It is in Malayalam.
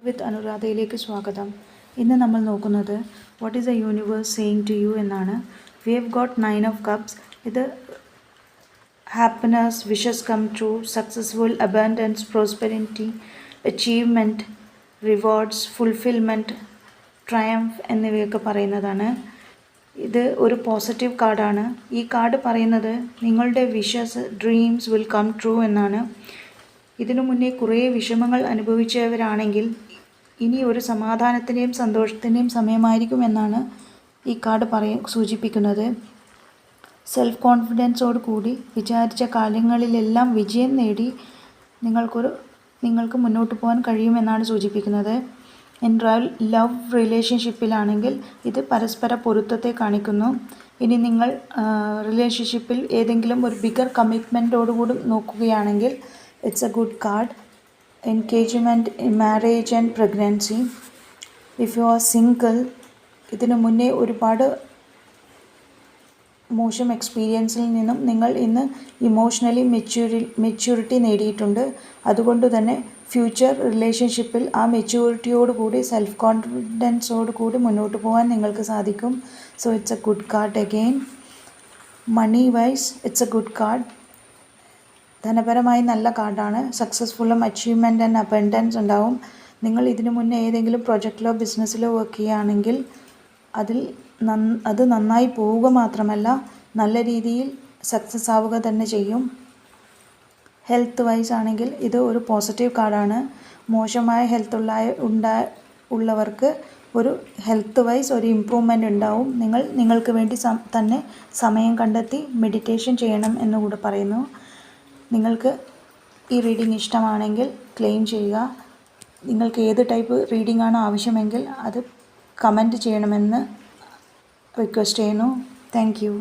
വിത്ത് അനുരാധയിലേക്ക് സ്വാഗതം. ഇന്ന് നമ്മൾ നോക്കുന്നത് what is a universe saying to you എന്നാണ്. We have got 9 of cups. ഇത് happiness, wishes come true, successful, abundance, prosperity, achievement, rewards, fulfilment, triumph എന്നിവയൊക്കെ പറയുന്നതാണ്. ഇത് ഒരു പോസിറ്റീവ് കാർഡാണ്. ഈ കാർഡ് പറയുന്നത് നിങ്ങളുടെ wishes, dreams will come true എന്നാണ്. ഇതിനു മുന്നേ കുറേ വിഷമങ്ങൾ അനുഭവിച്ചവരാണെങ്കിൽ ഇനി ഒരു സമാധാനത്തിൻ്റെയും സന്തോഷത്തിൻ്റെയും സമയമായിരിക്കുമെന്നാണ് ഈ കാർഡ് സൂചിപ്പിക്കുന്നത്. സെൽഫ് കോൺഫിഡൻസോട് കൂടി വിചാരിച്ച കാര്യങ്ങളിലെല്ലാം വിജയം നേടി നിങ്ങൾക്ക് മുന്നോട്ട് പോകാൻ കഴിയുമെന്നാണ് സൂചിപ്പിക്കുന്നത്. ഇൻ ലവ് റിലേഷൻഷിപ്പിലാണെങ്കിൽ ഇത് പരസ്പര പൊരുത്തത്തെ കാണിക്കുന്നു. ഇനി നിങ്ങൾ റിലേഷൻഷിപ്പിൽ ഏതെങ്കിലും ഒരു ബിഗർ കമ്മിറ്റ്മെൻറ്റോടുകൂടി നോക്കുകയാണെങ്കിൽ it's a good card. Engagement, marriage and pregnancy. If you are single, ഇതിനു മുന്നേ ഒരുപാട് മോശം എക്സ്പീരിയൻസിൽ നിന്നും നിങ്ങൾ ഇന്ന് ഇമോഷണലി മെച്യൂരിറ്റി നേടിയിട്ടുണ്ട്. അതുകൊണ്ട് തന്നെ ഫ്യൂച്ചർ റിലേഷൻഷിപ്പിൽ ആ മെച്യൂരിറ്റിയോടുകൂടി സെൽഫ് കോൺഫിഡൻസോടുകൂടി മുന്നോട്ട് പോകാൻ നിങ്ങൾക്ക് സാധിക്കും. So it's a good card again. Money wise it's a good card. ധനപരമായി നല്ല കാർഡാണ്. സക്സസ്ഫുള്ളും അച്ചീവ്മെൻറ്റ് ആൻഡ് അബൻഡൻസ് ഉണ്ടാവും. നിങ്ങൾ ഇതിനു മുന്നേ ഏതെങ്കിലും പ്രൊജക്റ്റിലോ ബിസിനസ്സിലോ വർക്ക് ചെയ്യുകയാണെങ്കിൽ അത് നന്നായി പോവുക മാത്രമല്ല നല്ല രീതിയിൽ സക്സസ് ആവുക തന്നെ ചെയ്യും. ഹെൽത്ത് വൈസ് ആണെങ്കിൽ ഇത് ഒരു പോസിറ്റീവ് കാർഡാണ്. മോശമായ ഹെൽത്ത് ഉള്ളവർക്ക് ഒരു ഹെൽത്ത് വൈസ് ഒരു ഇമ്പ്രൂവ്മെൻ്റ് ഉണ്ടാവും. നിങ്ങൾക്ക് വേണ്ടി തന്നെ സമയം കണ്ടെത്തി മെഡിറ്റേഷൻ ചെയ്യണം എന്നുകൂടെ പറയുന്നു. നിങ്ങൾക്ക് ഈ റീഡിംഗ് ഇഷ്ടമാണെങ്കിൽ ക്ലെയിം ചെയ്യുക. നിങ്ങൾക്ക് ഏത് ടൈപ്പ് റീഡിംഗ് ആണ് ആവശ്യമെങ്കിൽ അത് കമൻറ്റ് ചെയ്യണമെന്ന് റിക്വസ്റ്റ് ചെയ്യുന്നു. Thank you.